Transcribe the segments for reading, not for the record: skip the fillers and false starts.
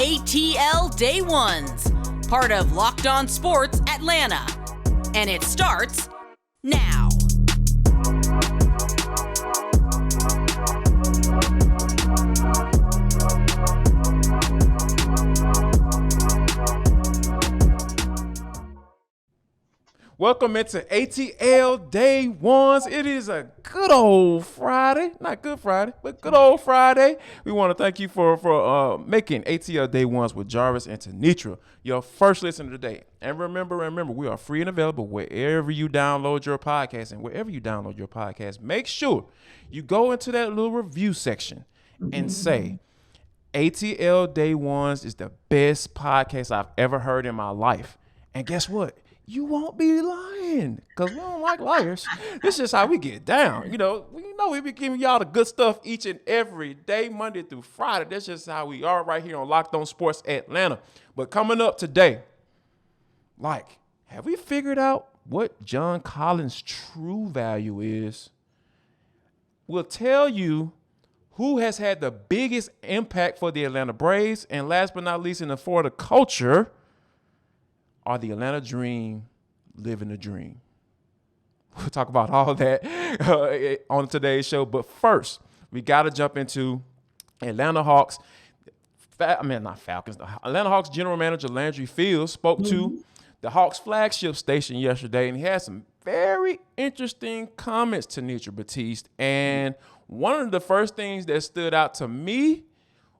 ATL Day Ones, part of Locked On Sports Atlanta. And it starts now. Welcome into ATL Day Ones. It is a good old Friday. Not Good Friday, but good old Friday. We want to thank you for making ATL Day Ones with Jarvis and Tenitra your first listen today. And remember, we are free and available wherever you download your podcast. And wherever you download your podcast, make sure you go into that little review section and say, ATL Day Ones is the best podcast I've ever heard in my life. And guess what? You won't be lying, because we don't like liars. This is how we get down. We be giving y'all the good stuff each and every day, Monday through Friday. That's just how we are right here on Locked On Sports Atlanta. But coming up today, have we figured out what John Collins' true value is? We'll tell you who has had the biggest impact for the Atlanta Braves. And last but not least, in the Florida culture, are the Atlanta Dream living the dream? We'll talk about all that on today's show. But first, we got to jump into Atlanta Hawks. Falcons. The Atlanta Hawks general manager Landry Fields spoke to the Hawks flagship station yesterday, and he had some very interesting comments to Tenitra, Batiste. And one of the first things that stood out to me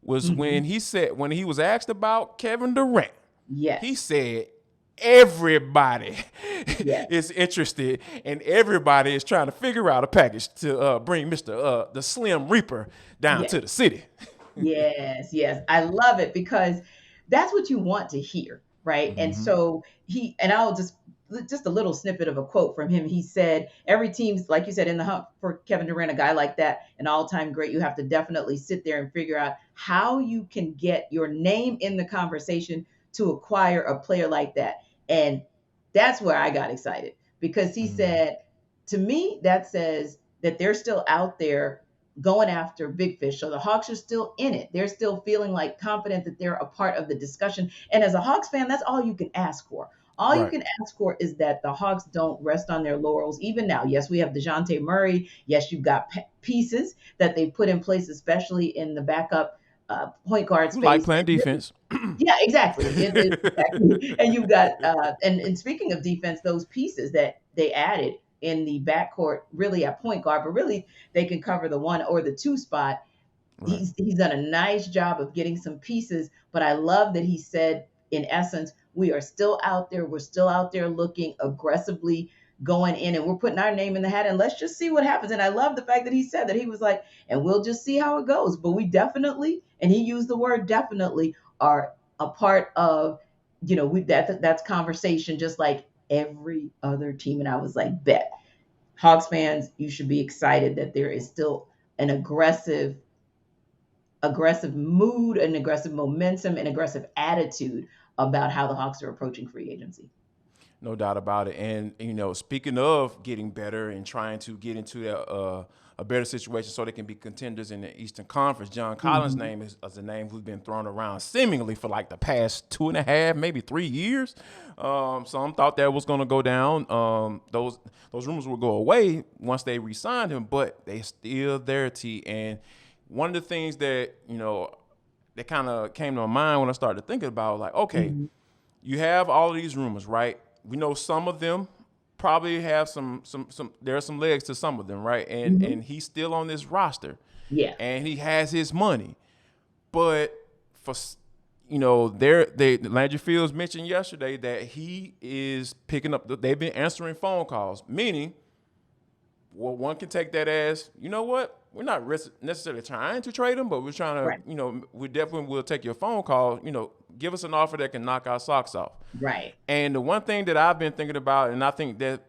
was when he was asked about Kevin Durant. Yes. He said, everybody is interested, and everybody is trying to figure out a package to bring Mr. the Slim Reaper down to the city. Yes. I love it, because that's what you want to hear, right? And so I'll just a little snippet of a quote from him. He said, every team's, like you said, in the hunt for Kevin Durant, a guy like that, an all-time great, you have to definitely sit there and figure out how you can get your name in the conversation to acquire a player like that. And that's where I got excited, because he said, to me, that says that they're still out there going after big fish. So the Hawks are still in it. They're still feeling like confident that they're a part of the discussion. And as a Hawks fan, that's all you can ask for. All you can ask for is that the Hawks don't rest on their laurels. Even now, yes, we have DeJounte Murray. Yes, you've got pieces that they put in place, especially in the backup point guard space. Like playing defense. Yeah, exactly. Exactly. And you've got, and speaking of defense, those pieces that they added in the backcourt, really at point guard, but really they can cover the 1 or the 2 spot. Right. He's done a nice job of getting some pieces, but I love that he said, in essence, we are still out there. We're still out there looking aggressively, going in, and we're putting our name in the hat, and let's just see what happens. And I love the fact that he said that. He was like, and we'll just see how it goes. But we definitely, and he used the word definitely, are a part of, that's conversation, just like every other team. And I was like, bet. Hawks fans, you should be excited that there is still an aggressive mood, an aggressive momentum, an aggressive attitude about how the Hawks are approaching free agency. No doubt about it. And, speaking of getting better and trying to get into a better situation so they can be contenders in the Eastern Conference, John Collins' name is a name who's been thrown around seemingly for like the past 2.5, maybe 3 years. Some thought that was going to go down. Those rumors will go away once they re-signed him, but they still there, T. And one of the things that, that kind of came to my mind when I started thinking about, like, okay, you have all of these rumors, right? We know some of them probably have some there are some legs to some of them, right? And he's still on this roster. Yeah. And he has his money. But for Landry Fields mentioned yesterday that he is picking up they've been answering phone calls, meaning one can take that as, you know what? We're not necessarily trying to trade him, but we're trying to, we definitely will take your phone call, give us an offer that can knock our socks off. Right. And the one thing that I've been thinking about, and I think that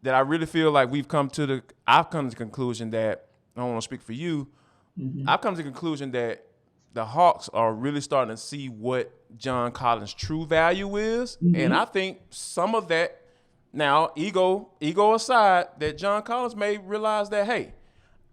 I really feel like I've come to the conclusion that, I don't want to speak for you, I've come to the conclusion that the Hawks are really starting to see what John Collins' true value is. And I think some of that, now, ego aside, that John Collins may realize that, hey,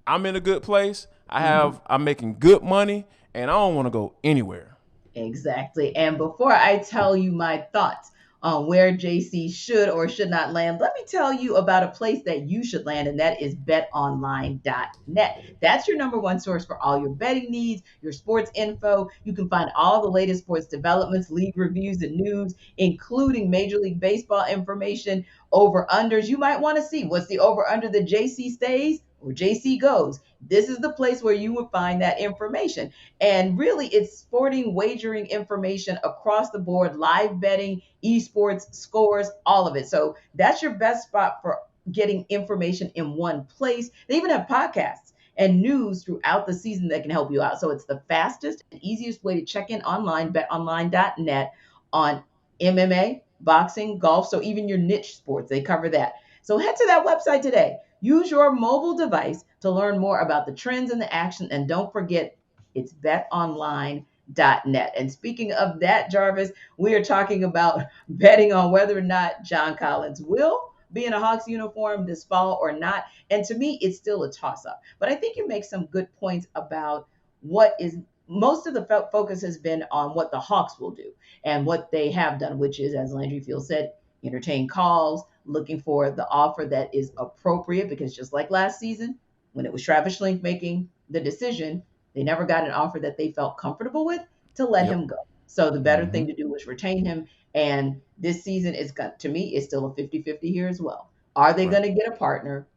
I'm in a good place. I'm making good money, and I don't want to go anywhere. Exactly. And before I tell you my thoughts on where JC should or should not land, let me tell you about a place that you should land, and that is betonline.net. That's your number one source for all your betting needs, your sports info. You can find all the latest sports developments, league reviews, and news, including Major League Baseball information, over unders. You might want to see what's the over under that JC stays or JC goes. This is the place where you will find that information. And really, it's sporting wagering information across the board, live betting, esports, scores, all of it. So that's your best spot for getting information in one place. They even have podcasts and news throughout the season that can help you out. So it's the fastest and easiest way to check in online, betonline.net, on MMA, boxing, golf. So even your niche sports, they cover that. So head to that website today. Use your mobile device to learn more about the trends and the action. And don't forget, it's betonline.net. And speaking of that, Jarvis, we are talking about betting on whether or not John Collins will be in a Hawks uniform this fall or not. And to me, it's still a toss up. But I think you make some good points about what is most of the focus has been on what the Hawks will do and what they have done, which is, as Landry Fields said, entertain calls, looking for the offer that is appropriate, because just like last season, when it was Travis Schlenk making the decision, they never got an offer that they felt comfortable with to let Yep. him go. So the better Mm-hmm. thing to do was retain him. And this season is, to me, is still a 50-50 here as well. Are they Right. going to get a partner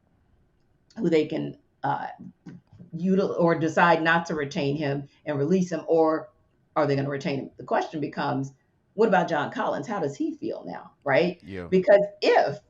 who they can or decide not to retain him and release him, or are they going to retain him? The question becomes, what about John Collins? How does he feel now, right? Yeah. Because if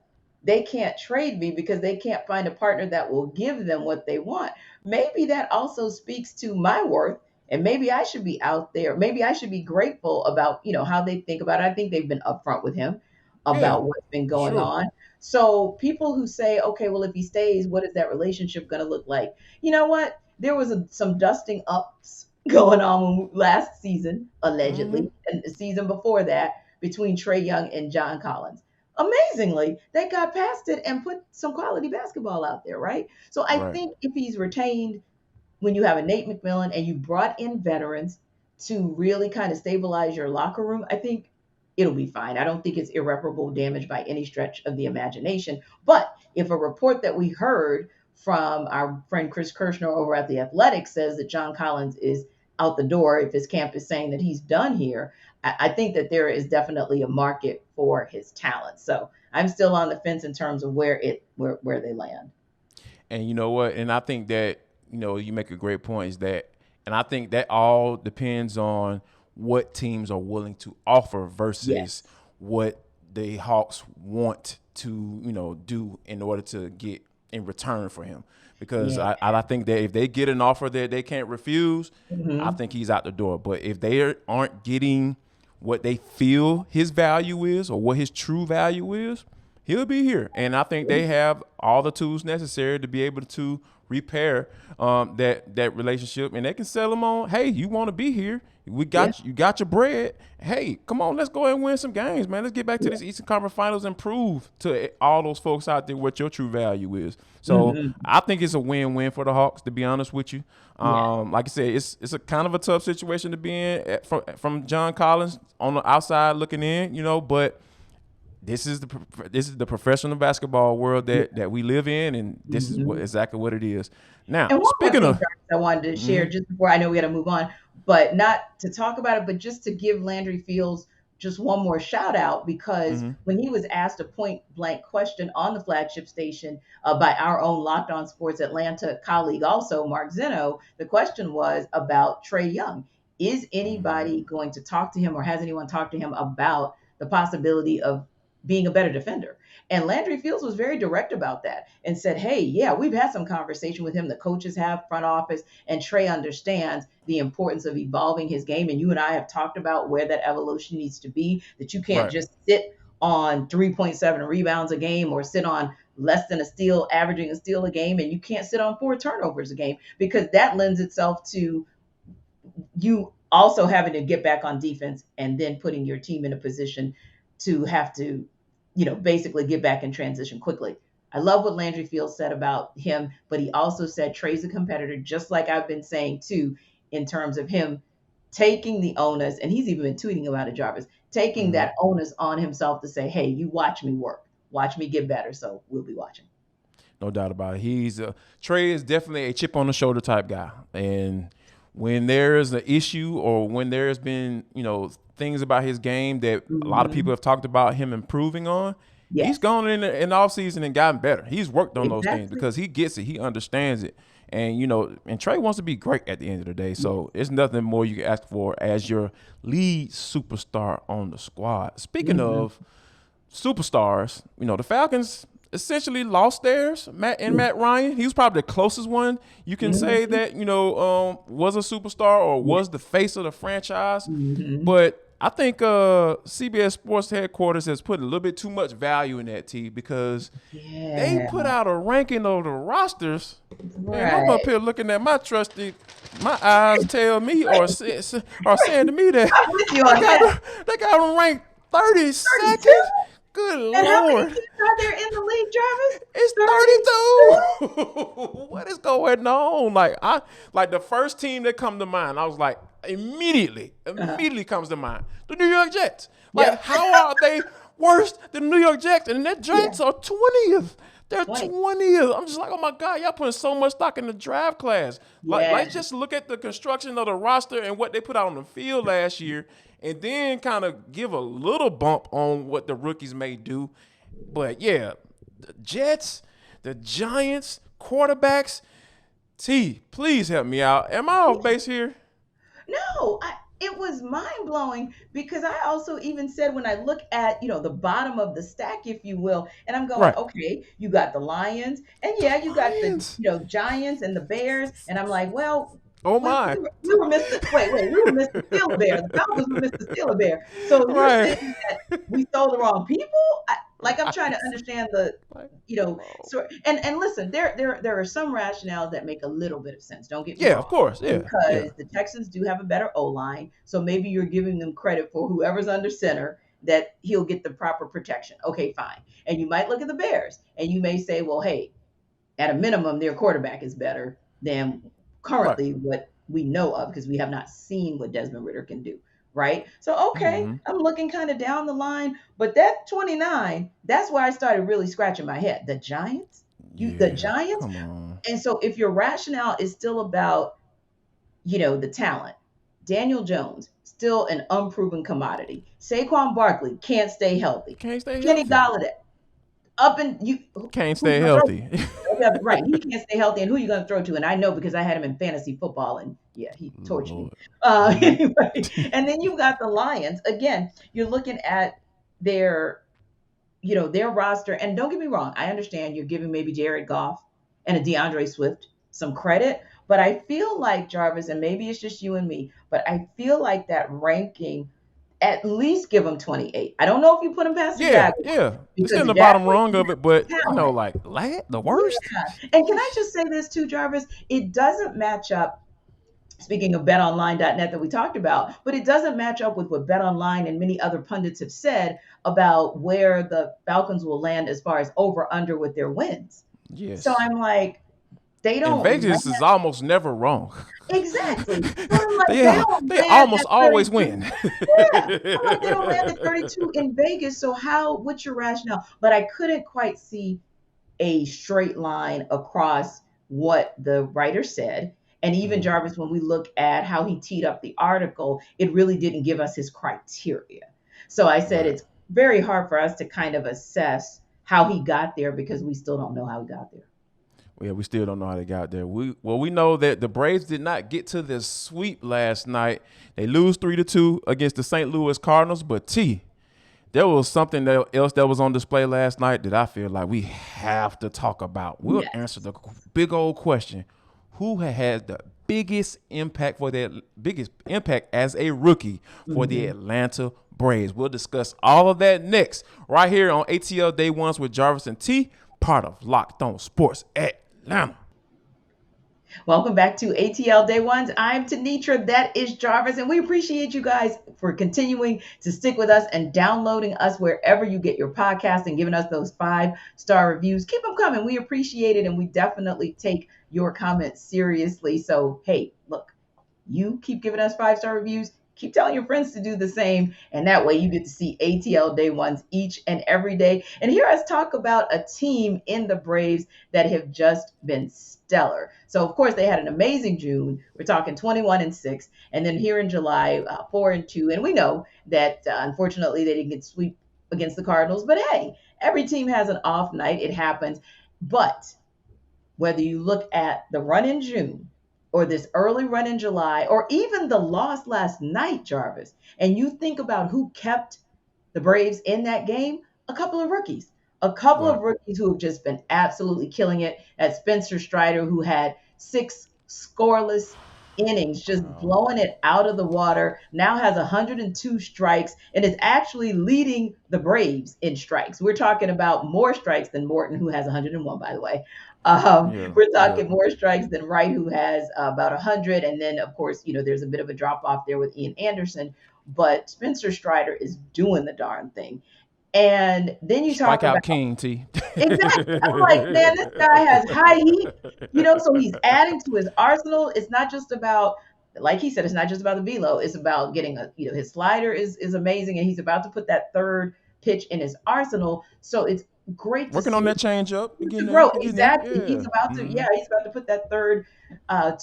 they can't trade me because they can't find a partner that will give them what they want, maybe that also speaks to my worth. And maybe I should be out there. Maybe I should be grateful about, how they think about it. I think they've been upfront with him Yeah. about what's been For going sure. on. So people who say, okay, well, if he stays, what is that relationship going to look like? You know what? There was some dusting ups going on last season, Mm-hmm. allegedly, and the season before that, between Trae Young and John Collins. Amazingly, they got past it and put some quality basketball out there, right? So I Right. think if he's retained, when you have a Nate McMillan and you brought in veterans to really kind of stabilize your locker room, I think it'll be fine. I don't think it's irreparable damage by any stretch of the imagination. But if a report that we heard from our friend Chris Kirschner over at The Athletic says that John Collins is out the door, if his camp is saying that he's done here, I think that there is definitely a market for his talent. So I'm still on the fence in terms of where they land. And you know what? And I think that, you make a great point is that, and I think that all depends on what teams are willing to offer versus Yes. what the Hawks want to, do in order to get in return for him. Because Yeah. I think that if they get an offer that they can't refuse, I Hmm. think he's out the door. But if they aren't getting what they feel his value is or what his true value is, he'll be here. And I think they have all the tools necessary to be able to repair that relationship, and they can sell him on, hey, you want to be here, we Yeah. got you got your bread, hey, come on, let's go ahead and win some games, man. Let's get back to this Eastern Conference Finals and prove to all those folks out there what your true value is. So Hmm. I think it's a win-win for the Hawks, to be honest with you. Yeah. Like I said, it's a kind of a tough situation to be in from John Collins on the outside looking in, but this is the professional basketball world Yeah. that we live in, and this is Hmm. exactly what it is. Now, And one more speaking thing, of, Jarvis, I wanted to share mhm, just before, I know we got to move on, but not to talk about it, but just to give Landry Fields just one more shout out, because mhm, when he was asked a point blank question on the flagship station by our own Locked On Sports Atlanta colleague, also Mark Zeno, the question was about Trae Young. Is mhm, anybody going to talk to him, or has anyone talked to him about the possibility of being a better defender? And Landry Fields was very direct about that and said, hey, yeah, we've had some conversation with him. The coaches have, front office, and Trae understands the importance of evolving his game. And you and I have talked about where that evolution needs to be, that you can't right, just sit on 3.7 rebounds a game or sit on less than a steal, averaging a steal a game, and you can't sit on 4 turnovers a game, because that lends itself to you also having to get back on defense and then putting your team in a position to have to, basically get back in transition quickly. I love what Landry Fields said about him, but he also said Trae's a competitor, just like I've been saying too, in terms of him taking the onus, and he's even been tweeting about it, Jarvis, taking that onus on himself to say, hey, you watch me work, watch me get better, so we'll be watching. No doubt about it. Trae is definitely a chip on the shoulder type guy. And when there's an issue or when there's been, things about his game that a lot of people have talked about him improving on, he's gone in the offseason and gotten better. He's worked on those things because he gets it. He understands it. And, and Trae wants to be great at the end of the day. So it's nothing more you can ask for as your lead superstar on the squad. Speaking of superstars, the Falcons essentially lost theirs, Matt Ryan. He was probably the closest one you can say that, was a superstar or was the face of the franchise. But I think CBS Sports headquarters has put a little bit too much value in that, T, because they put out a ranking of the rosters. Right. And I'm up here looking at my eyes tell me or saying to me that they got them ranked 32nd. Good Lord. And how many teams are there in the league, Jarvis? It's 32. What is going on? Like the first team that come to mind, I was like, immediately comes to mind. The New York Jets. How are they worse than the New York Jets? And their Jets are 20th. They're 20th. I'm just like, oh my God, y'all putting so much stock in the draft class. Like just look at the construction of the roster and what they put out on the field last year, and then kind of give a little bump on what the rookies may do. But the Jets, the Giants, quarterbacks. T, please help me out. Am I off base here? No, it was mind-blowing because I also even said when I look at, the bottom of the stack, if you will, and I'm going, okay, you got the Lions, and you got the, Giants and the Bears, and I'm like, well, oh my, we were Mr. Steal Bear. The Falcons were Mr. Steal Bear. So you're saying that we stole the wrong people? I'm trying to understand the, so and listen, there are some rationales that make a little bit of sense. Don't get me wrong. Of course, because the Texans do have a better O-line, so maybe you're giving them credit for whoever's under center that he'll get the proper protection. Okay, fine. And you might look at the Bears and you may say, well, hey, at a minimum, their quarterback is better than currently what we know of because we have not seen what Desmond Ridder can do. Right. So, okay, I'm looking kind of down the line, but that 29, that's where I started really scratching my head. The Giants, the Giants. And so if your rationale is still about, the talent, Daniel Jones, still an unproven commodity. Saquon Barkley can't stay healthy. Kenny Golladay, can't stay healthy. Right. He can't stay healthy. And who are you going to throw to? And I know because I had him in fantasy football and he tortured me. Anyway, and then you've got the Lions. Again, you're looking at their roster. And don't get me wrong. I understand you're giving maybe Jared Goff and a DeAndre Swift some credit. But I feel like, Jarvis, and maybe it's just you and me, but I feel like that ranking, at least give them 28. I don't know if you put them past the Jaguars. Yeah. It's in the bottom rung of it, but, the worst. Yeah. And can I just say this too, Jarvis? It doesn't match up, speaking of betonline.net that we talked about, but it doesn't match up with what BetOnline and many other pundits have said about where the Falcons will land as far as over-under with their wins. Yes. So I'm like, they don't. And Vegas is almost never wrong. Exactly. They almost always win. They don't land at 32 in Vegas. So what's your rationale? But I couldn't quite see a straight line across what the writer said. And even Jarvis, when we look at how he teed up the article, it really didn't give us his criteria. So I said it's very hard for us to kind of assess how he got there because we still don't know how he got there. Yeah, we still don't know how they got there. We know that the Braves did not get to the sweep last night. They lose 3-2 against the St. Louis Cardinals. But there was something else that was on display last night that I feel like we have to talk about. We'll answer the big old question: who had the biggest impact as a rookie for the Atlanta Braves? We'll discuss all of that next, right here on ATL Day Ones with Jarvis and T, part of Locked On Sports Atlanta. Welcome back to ATL Day Ones. I'm Tenitra. That is Jarvis. And we appreciate you guys for continuing to stick with us and downloading us wherever you get your podcast and giving us those 5-star reviews. Keep them coming. We appreciate it. And we definitely take your comments seriously. So, hey, look, You keep giving us 5-star reviews. Keep telling your friends to do the same. And that way you get to see ATL day ones each and every day. And hear us talk about a team in the Braves that have just been stellar. So, of course, they had an amazing June. We're talking 21-6. And then here in July, 4-2. And we know that, unfortunately, they didn't get sweep against the Cardinals. But hey, every team has an off night. It happens. But whether you look at the run in June or this early run in July, or even the loss last night, Jarvis, and you think about who kept the Braves in that game, a couple of rookies. A couple Right. of rookies who have just been absolutely killing it. At Spencer Strider, who had 6 scoreless innings, just Wow. blowing it out of the water, now has 102 strikes and is actually leading the Braves in strikes. We're talking about more strikes than Morton, who has 101, by the way. Yeah. We're Yeah. talking more strikes than Wright, who has about 100. And then, of course, there's a bit of a drop off there with Ian Anderson, but Spencer Strider is doing the darn thing. And then you talk about Strikeout king, T. exactly. I'm like, man, this guy has high heat, so he's adding to his arsenal. It's not just about, like he said, it's not just about the velo. It's about getting his slider is amazing, and he's about to put that third pitch in his arsenal. So it's great to Working on see that change up. You getting to there. grow. You getting there. Exactly. Yeah. Mm-hmm. He's about to put that third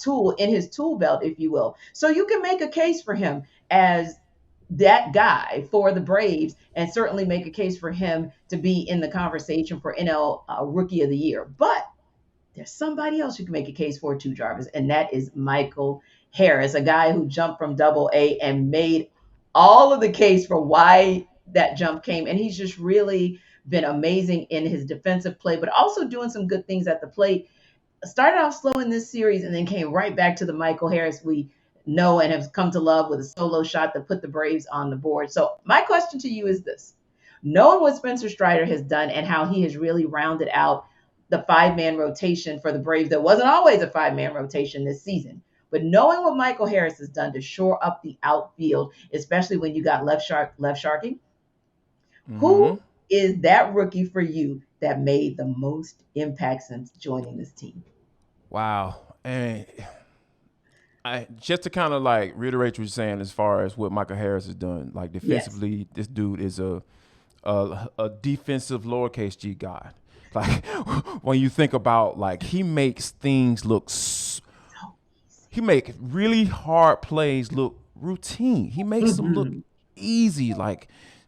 tool in his tool belt, if you will. So you can make a case for him as that guy for the Braves, and certainly make a case for him to be in the conversation for NL Rookie of the Year. But there's somebody else you can make a case for too, Jarvis, and that is Michael Harris, a guy who jumped from Double A and made all of the case for why that jump came. And he's just really been amazing in his defensive play, but also doing some good things at the plate. Started off slow in this series and then came right back to the Michael Harris we know and have come to love, with a solo shot that put the Braves on the board. So my question to you is this: knowing what Spencer Strider has done and how he has really rounded out the 5-man rotation for the Braves, that wasn't always a 5-man rotation this season, but knowing what Michael Harris has done to shore up the outfield, especially when you got left sharking, Mm-hmm. who is that rookie for you that made the most impact since joining this team? Wow. And I just to kind of like reiterate what you're saying as far as what Michael Harris has done. Like Yes. defensively, this dude is a defensive lowercase g god. Like when you think about like he makes things look he make really hard plays look routine. He makes them look Mhm. easy, like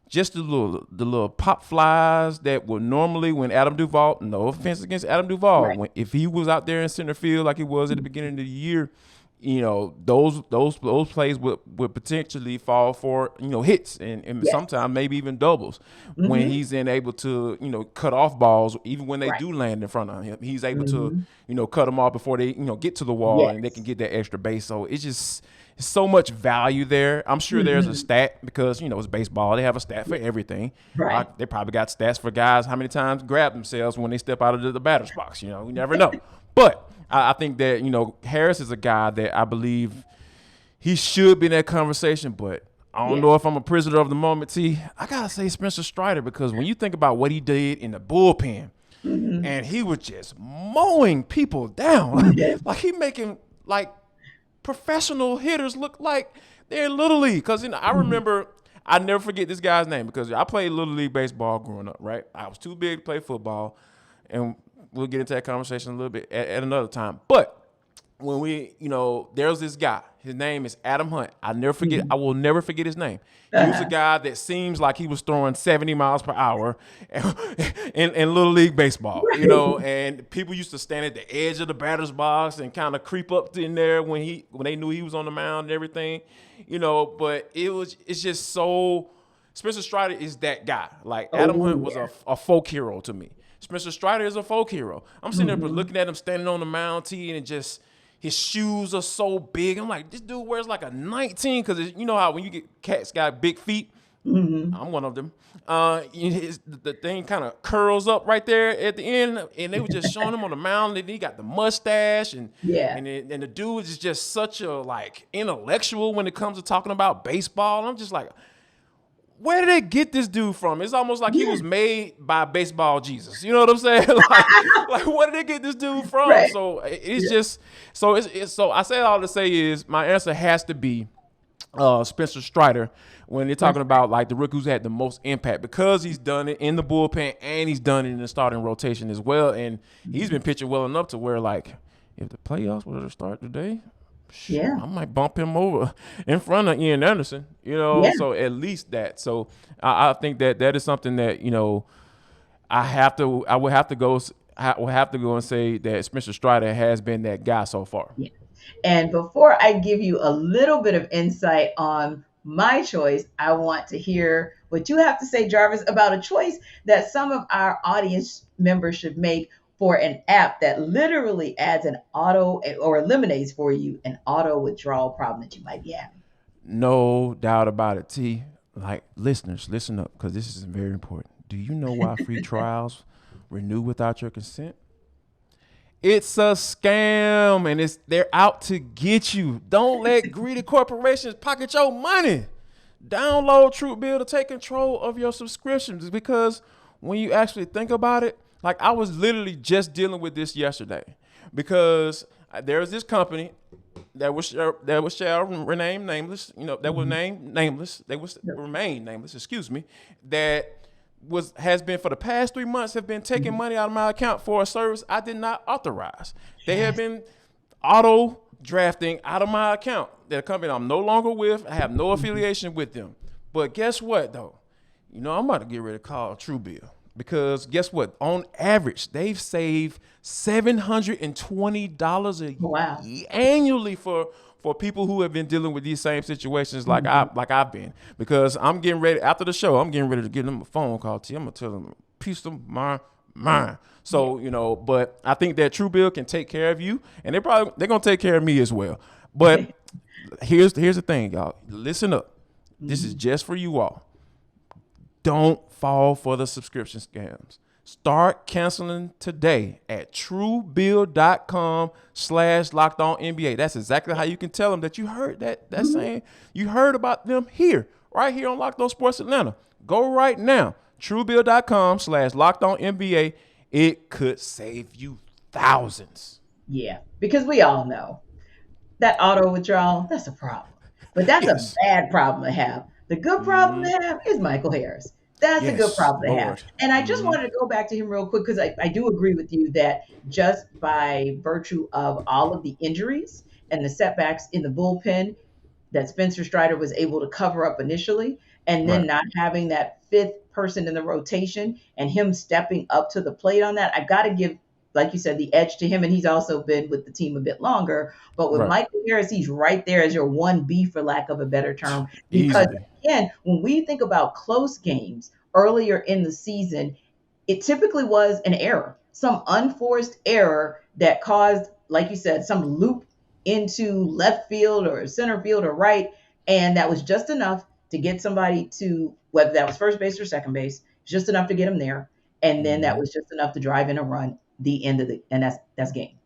just the little pop flies that would normally when Adam Duvall. No offense against Adam Duvall, Right. if he was out there in center field like he was at the beginning of the year, those plays would potentially fall for hits and Yes. sometimes maybe even doubles when Hmm. he's then able to cut off balls even when they Right. do land in front of him. He's able to Hmm. cut them off before they get to the wall and they can Yes. get that extra base. So it's so much value there. I'm sure there's a Hmm. stat because it's baseball. They have a stat for everything. Right. They probably got stats for guys how many times grab themselves when they step out of the batter's box. We never know. But I think that Harris is a guy that I believe he should be in that conversation. But I don't Yes. know if I'm a prisoner of the moment. See, I gotta say Spencer Strider, because when you think about what he did in the bullpen, Hmm. and he was just mowing people down, Yes. like he making like professional hitters look like they're in Little League. Because I remember, I never forget this guy's name because I played Little League baseball growing up, right? I was too big to play football, and we'll get into that conversation a little bit at another time. But when there's this guy. His name is Adam Hunt. I will never forget his name. He was a Uh-huh. guy that seems like he was throwing 70 miles per hour in Little League baseball, Right. and people used to stand at the edge of the batter's box and kind of creep up in there when they knew he was on the mound and everything, but it's just so Spencer Strider is that guy. Like Adam Oh, Hunt was yeah. a folk hero to me. Spencer Strider is a folk hero. I'm sitting there Hmm. looking at him standing on the mound, and just his shoes are so big. I'm like, this dude wears like a 19 because you know how when you get cats got big feet. Hmm. I'm one of them. The thing kind of curls up right there at the end, and they were just showing him on the mound, and he got the mustache, and Yeah. and the dude is just such a like intellectual when it comes to talking about baseball. And I'm just like, where did they get this dude from? It's almost like he was made by baseball Jesus. You know what I'm saying? like where did they get this dude from? Right. So it's just so so I say all to say is my answer has to be Spencer Strider when they're talking about like the rookie who's had the most impact because he's done it in the bullpen and he's done it in the starting rotation as well. And he's been pitching well enough to where like if the playoffs were to start today, I might bump him over in front of Ian Anderson, you know, so at least that. So I think that is something that, you know, I would have to go and say that Spencer Strider has been that guy so far. Yeah. And before I give you a little bit of insight on my choice, I want to hear what you have to say, Jarvis, about a choice that some of our audience members should make for an app that literally adds an auto or eliminates for you an auto withdrawal problem that you might be having. No doubt about it, T. Like, listeners, listen up, because this is very important. Do you know why free trials renew without your consent? It's a scam, and they're out to get you. Don't let greedy corporations pocket your money. Download TrueBill to take control of your subscriptions, because when you actually think about it, like I was literally just dealing with this yesterday, because there's this company that shall remain nameless, you know, that will remain nameless, excuse me, that has been for the past 3 months have been taking money out of my account for a service I did not authorize. They have been auto drafting out of my account. They're a company I'm no longer with. I have no affiliation with them. But guess what though? You know, I'm about to get ready to call TrueBill, because guess what? On average, they've saved $720 annually for people who have been dealing with these same situations like I've been. Because I'm getting ready after the show. I'm getting ready to give them a phone call. I'm gonna tell them piece of my mind. So you know, but I think that TrueBill can take care of you, and they're gonna take care of me as well. But here's the thing, y'all. Listen up. This is just for you all. Don't fall for the subscription scams. Start canceling today at truebill.com/lockedonnba. That's exactly how you can tell them that you heard that saying. You heard about them right here on Locked On Sports Atlanta. Go right now. truebill.com/lockedonnba. It could save you thousands. Yeah, because we all know that auto withdrawal, that's a problem. But that's a bad problem to have. The good problem to have is Michael Harris. That's a good problem to have. And I just wanted to go back to him real quick, because I do agree with you that just by virtue of all of the injuries and the setbacks in the bullpen that Spencer Strider was able to cover up initially, and then not having that fifth person in the rotation and him stepping up to the plate on that, I've got to give, like you said, the edge to him. And he's also been with the team a bit longer. But with Michael Harris, he's right there as your 1B, for lack of a better term. Because again, when we think about close games earlier in the season, it typically was an error, some unforced error that caused, like you said, some loop into left field or center field or right. And that was just enough to get somebody to, whether that was first base or second base, just enough to get him there. And then that was just enough to drive in a run. The end of and that's game.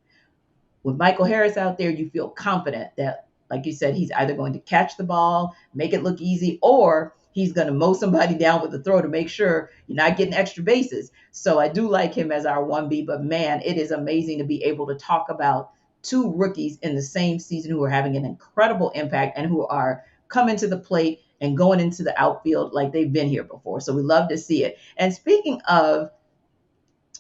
With Michael Harris out there, you feel confident that, like you said, he's either going to catch the ball, make it look easy, or he's going to mow somebody down with a throw to make sure you're not getting extra bases. So I do like him as our 1B, but man, it is amazing to be able to talk about two rookies in the same season who are having an incredible impact and who are coming to the plate and going into the outfield like they've been here before. So we love to see it. And speaking of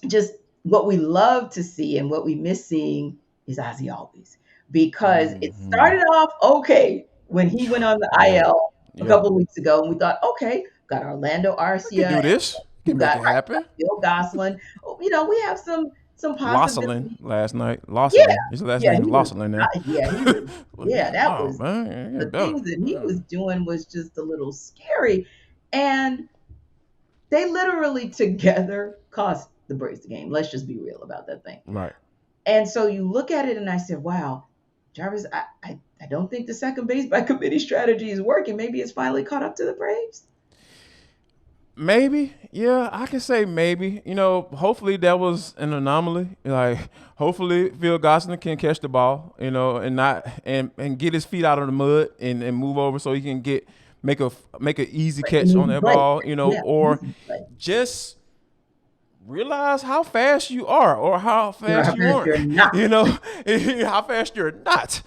just what we love to see and what we miss seeing is Ozzie Albies, because it started off okay when he went on the IL a couple of weeks ago, and we thought, okay, got Orlando Arcia, we can do this, we can make it happen. Bill Gosselin, you know, we have some possibilities. Last night, Losselin. His last name is Losselin now. That was the things that he was doing was just a little scary, and they literally together cost the Braves the game. Let's just be real about that thing. Right. And so you look at it and I said, wow, Jarvis, I don't think the second base by committee strategy is working. Maybe it's finally caught up to the Braves. Maybe. Yeah, I can say maybe. You know, hopefully that was an anomaly. Like, hopefully Phil Gosselin can catch the ball, you know, and not and get his feet out of the mud and move over so he can get make a easy But catch an on easy that play. ball, Yeah, or easy play. just realize how fast you are or how You're fast you aren't. you're not. How fast you're not.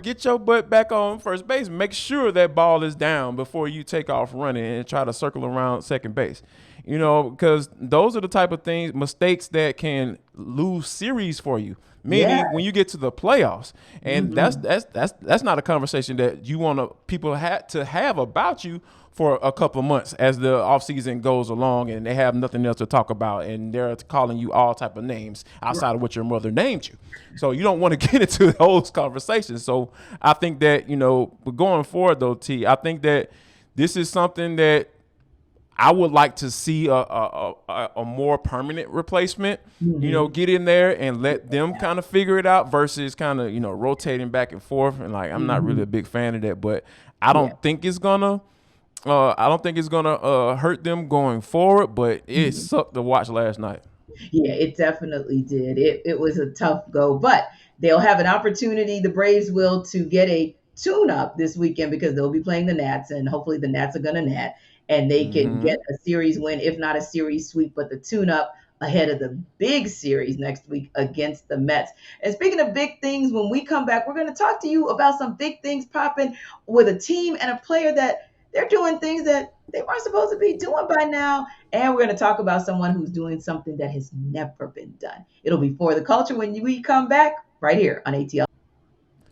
Get your butt back on first base. Make sure that ball is down before you take off running and try to circle around second base. Because those are the type of mistakes that can lose series for you. Yeah. Meaning when you get to the playoffs, and Mm-hmm. that's not a conversation that you want people to have about you for a couple months as the offseason goes along and they have nothing else to talk about and they're calling you all type of names outside of what your mother named you. So you don't want to get into those conversations. So I think that, but going forward though, I think that this is something that I would like to see a more permanent replacement, Mm-hmm. get in there and let them kind of figure it out versus kind of, rotating back and forth. And I'm not really Mm-hmm. a big fan of that, but I Yeah. don't think it's gonna hurt them going forward, but it Mhm. sucked to watch last night. Yeah, it definitely did. It was a tough go, but they'll have an opportunity. The Braves will to get a tune up this weekend because they'll be playing the Nats, and hopefully the Nats are going to net, and they can Mm-hmm. get a series win, if not a series sweep, but the tune up ahead of the big series next week against the Mets. And speaking of big things, when we come back, we're going to talk to you about some big things popping with a team and a player that they're doing things that they weren't supposed to be doing by now. And we're going to talk about someone who's doing something that has never been done. It'll be For the Culture when we come back right here on ATL.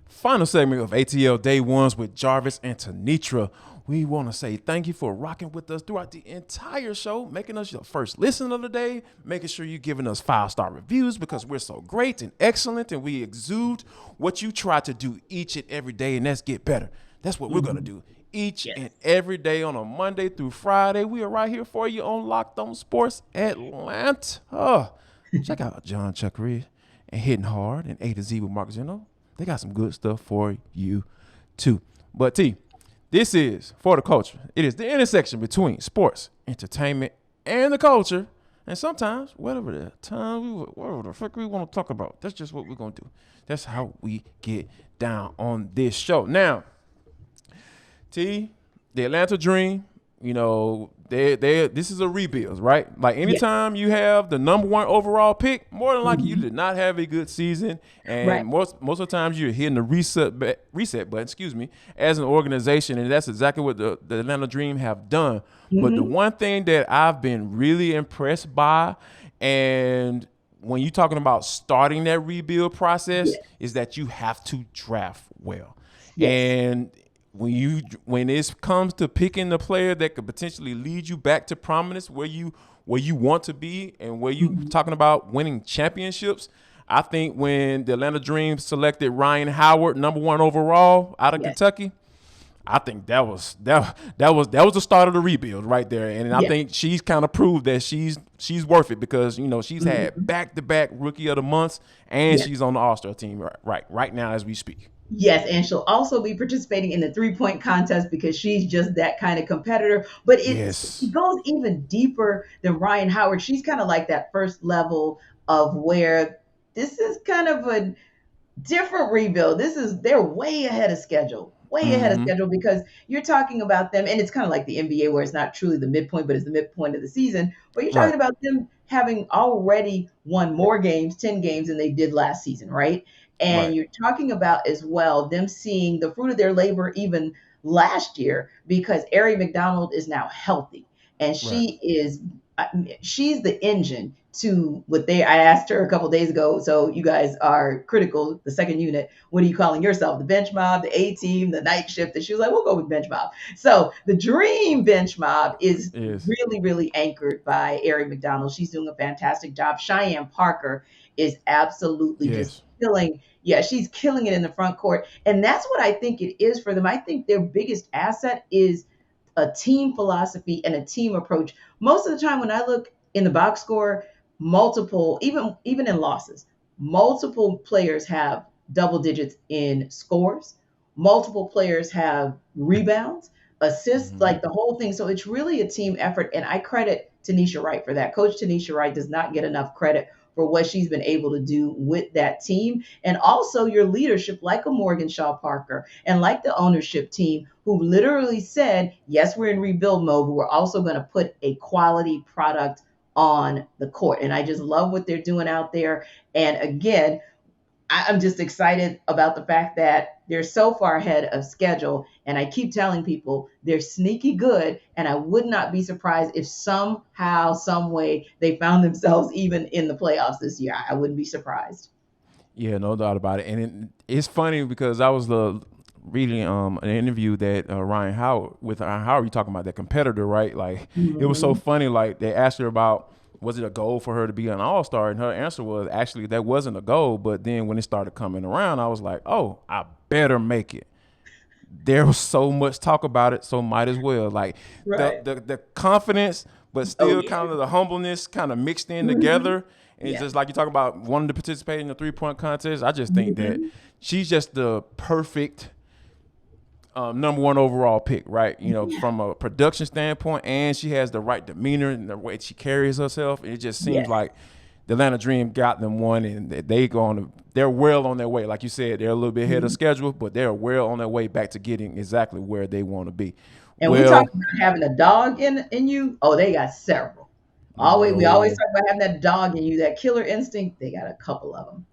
Final segment of ATL Day Ones with Jarvis and Tenitra. We want to say thank you for rocking with us throughout the entire show, making us your first listen of the day, making sure you're giving us 5-star reviews because we're so great and excellent and we exude what you try to do each and every day, and that's get better. That's what we're going to do each and Yes. every day on a Monday through Friday. We are right here for you on Locked On Sports Atlanta. Check out John Chuck Reed and Hitting Hard and A to Z with Mark Zeno. They got some good stuff for you too. But T, this is For the Culture. It is the intersection between sports, entertainment, and the culture. And sometimes, whatever the fuck we want to talk about, that's just what we're going to do. That's how we get down on this show. Now, T, the Atlanta Dream, this is a rebuild, right? Like Yes. anytime you have the number one overall pick, more than likely you Mhm. did not have a good season, Right. and most of the times you're hitting the reset button, as an organization, and that's exactly what the Atlanta Dream have done. But the Hmm. one thing that I've been really impressed by, and when you're talking about starting that rebuild process, Yes. is that you have to draft well. Yes. And when it comes to picking the player that could potentially lead you back to prominence where you want to be and where you Mhm. talking about winning championships, I think when the Atlanta Dream selected Rhyne Howard number 1 overall out of Yes. Kentucky, I think that was the start of the rebuild right there. And I Yes. think she's kind of proved that she's worth it because she's had Mhm. back-to-back rookie of the months and Yes. she's on the All-Star team right now as we speak. Yes, and she'll also be participating in the 3-point contest because she's just that kind of competitor. But she Yes. goes even deeper than Ryan Howard. She's kind of like that first level of where this is kind of a different rebuild. They're way ahead of schedule, way ahead of Mm-hmm. schedule because you're talking about them, and it's kind of like the NBA where it's not truly the midpoint, but it's the midpoint of the season. But you're talking Right. about them having already won more games, 10 games than they did last season, right? And Right. you're talking about as well them seeing the fruit of their labor even last year because Ari McDonald is now healthy and Right. she's the engine to what they I asked her a couple days ago. So you guys are critical, the second unit. What are you calling yourself? The bench mob, the A team, the night shift? And she was like, we'll go with bench mob. So the dream bench mob is Yes. really, really anchored by Ari McDonald. She's doing a fantastic job. Cheyenne Parker is absolutely just Yes. killing. Yeah, she's killing it in the front court. And that's what I think it is for them. I think their biggest asset is a team philosophy and a team approach. Most of the time when I look in the box score, multiple, even in losses, multiple players have double digits in scores, multiple players have rebounds, assists, Mm-hmm. like the whole thing. So it's really a team effort. And I credit Tanisha Wright for that. Coach Tanisha Wright does not get enough credit for what she's been able to do with that team. And also your leadership, like a Morgan Shaw Parker and like the ownership team, who literally said, yes, we're in rebuild mode, but we're also going to put a quality product on the court. And I just love what they're doing out there. And again, I'm just excited about the fact that they're so far ahead of schedule. And I keep telling people they're sneaky good. And I would not be surprised if somehow, some way they found themselves even in the playoffs this year. I wouldn't be surprised. Yeah, no doubt about it. And it's funny because I was reading an interview that Rhyne Howard, you talking about that competitor, right? Like, it was so funny. Like, they asked her about, was it a goal for her to be an all-star? And her answer was, actually, that wasn't a goal. But then when it started coming around, I was like, oh, I better make it. There was so much talk about it, so might as well. Like, Right. the confidence, but still kind of the humbleness kind of mixed in together. And just like you talk about wanting to participate in the three-point contest, I just think that she's just the perfect number one overall pick, right? You know, from a production standpoint, and she has the right demeanor and the way she carries herself. It just seems like the Atlanta Dream got them one, and they're well on their way. Like you said, they're a little bit ahead of schedule, but they're well on their way back to getting exactly where they want to be. And we talk about having a dog in you. Oh, they got several. We always talk about having that dog in you, that killer instinct. They got a couple of them.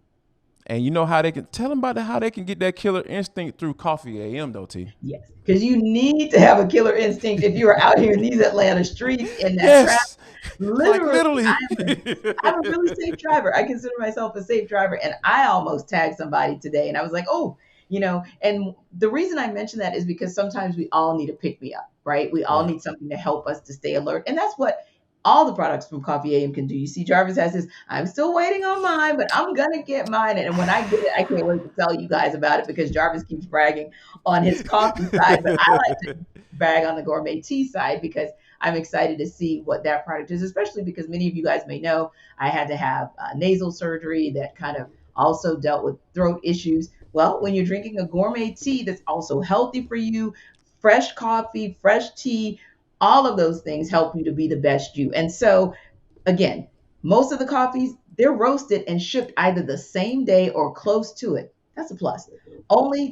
And you know how they can tell them about how they can get that killer instinct through Coffee AM, though, T. Yes, because you need to have a killer instinct if you are out here in these Atlanta streets in that traffic. Literally. I'm a really safe driver. I consider myself a safe driver, and I almost tagged somebody today, and I was like, oh, and the reason I mention that is because sometimes we all need a pick me up, right? We all need something to help us to stay alert, and that's what all the products from Coffee AM can do. You see, Jarvis has his, I'm still waiting on mine, but I'm going to get mine. And when I get it, I can't wait to tell you guys about it because Jarvis keeps bragging on his coffee side, but I like to brag on the gourmet tea side because I'm excited to see what that product is, especially because many of you guys may know I had to have nasal surgery that kind of also dealt with throat issues. Well, when you're drinking a gourmet tea that's also healthy for you, fresh coffee, fresh tea, all of those things help you to be the best you. And so, again, most of the coffees, they're roasted and shipped either the same day or close to it. That's a plus.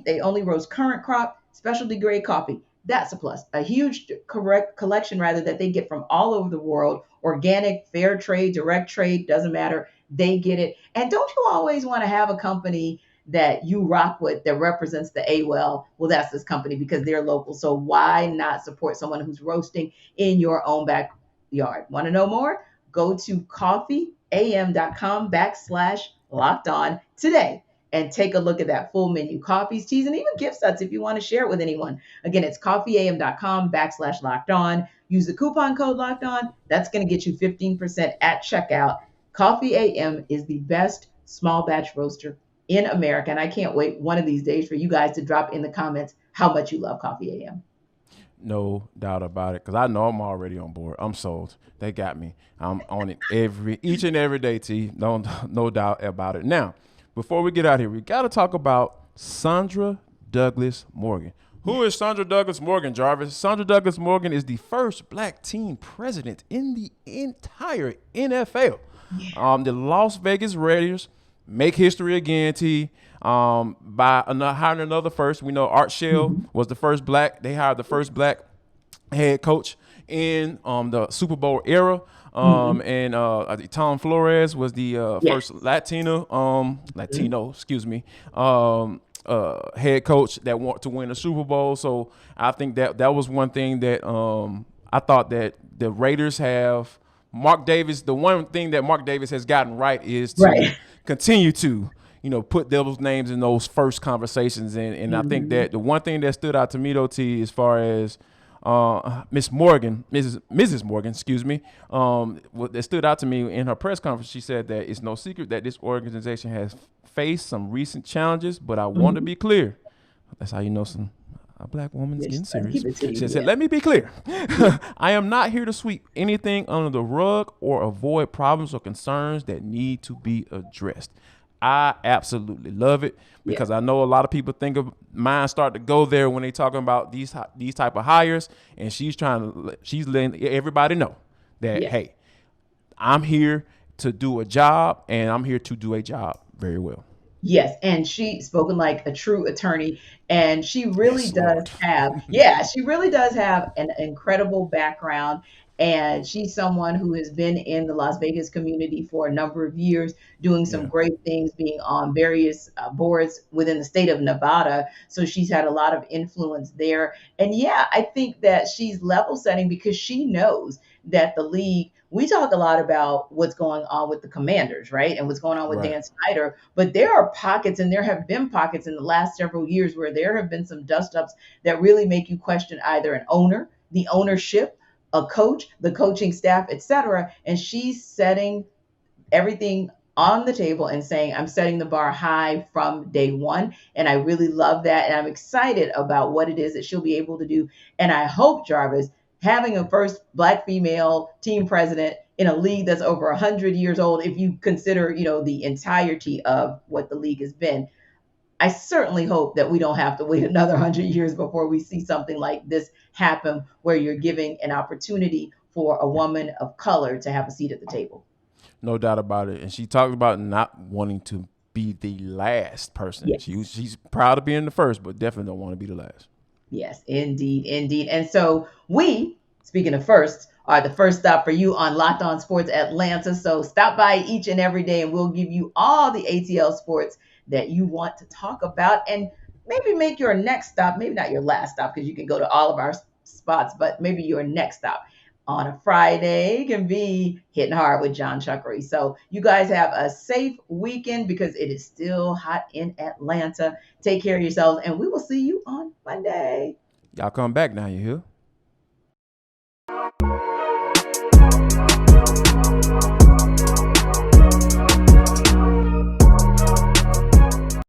They only roast current crop, specialty grade coffee. That's a plus. A huge collection that they get from all over the world. Organic, fair trade, direct trade, doesn't matter. They get it. And don't you always want to have a company that you rock with that represents the well, that's this company because they're local. So why not support someone who's roasting in your own backyard? Want to know more? Go to coffeeam.com/locked on today and take a look at that full menu, coffees, teas, and even gift sets if you want to share it with anyone. Again, it's coffeeam.com/locked on. Use the coupon code locked on. That's going to get you 15% at checkout. Coffee AM is the best small batch roaster in America. And I can't wait one of these days for you guys to drop in the comments how much you love Coffee AM. No doubt about it, because I know I'm already on board. I'm sold. They got me. I'm on it each and every day, T. No doubt about it. Now, before we get out here, we got to talk about Sandra Douglas Morgan. Who is Sandra Douglas Morgan, Jarvis? Sandra Douglas Morgan is the first black team president in the entire NFL. The Las Vegas Raiders make history again, T, by hiring another first. We know Art Shell was the first black. They hired the first black head coach in the Super Bowl era. And Tom Flores was the first Latino, head coach that wanted to win a Super Bowl. So I think that was one thing that I thought that the Raiders have. Mark Davis, the one thing that Mark Davis has gotten right is to continue to, put those names in those first conversations. And I think that the one thing that stood out to me, though, T, as far as Mrs. Morgan, that stood out to me in her press conference, she said that it's no secret that this organization has faced some recent challenges, but I want to be clear. That's how you know a black woman's getting serious. She said, let me be clear. I am not here to sweep anything under the rug or avoid problems or concerns that need to be addressed. I absolutely love it because I know a lot of people think of mine start to go there when they talking about these type of hires, and she's letting everybody know that, hey, I'm here to do a job, and I'm here to do a job very well. Yes, and she spoken like a true attorney, and she really Yes, does Lord. have, yeah, she really does have an incredible background. And she's someone who has been in the Las Vegas community for a number of years, doing some Yeah. great things, being on various boards within the state of Nevada. So she's had a lot of influence there. And yeah, I think that she's level setting because she knows that the league, we talk a lot about what's going on with the Commanders, right? And what's going on with Right. Dan Snyder, but there are pockets, and there have been pockets in the last several years where there have been some dust ups that really make you question either an owner, the ownership, a coach, the coaching staff, etc. And she's setting everything on the table and saying, I'm setting the bar high from day one. And I really love that. And I'm excited about what it is that she'll be able to do. And I hope, Jarvis, having a first Black female team president in a league that's over 100 years old, if you consider, the entirety of what the league has been, I certainly hope that we don't have to wait another 100 years before we see something like this happen, where you're giving an opportunity for a woman of color to have a seat at the table. No doubt about it. And she talked about not wanting to be the last person. Yes. She's proud of being the first, but definitely don't want to be the last. Yes, indeed, indeed. And so we, speaking of firsts, are the first stop for you on Locked On Sports Atlanta. So stop by each and every day and we'll give you all the ATL sports that you want to talk about, and maybe make your next stop, maybe not your last stop because you can go to all of our spots, but maybe your next stop on a Friday can be Hitting Hard with John Chuckery. So you guys have a safe weekend because it is still hot in Atlanta. Take care of yourselves, and we will see you on Monday. Y'all come back now, you hear?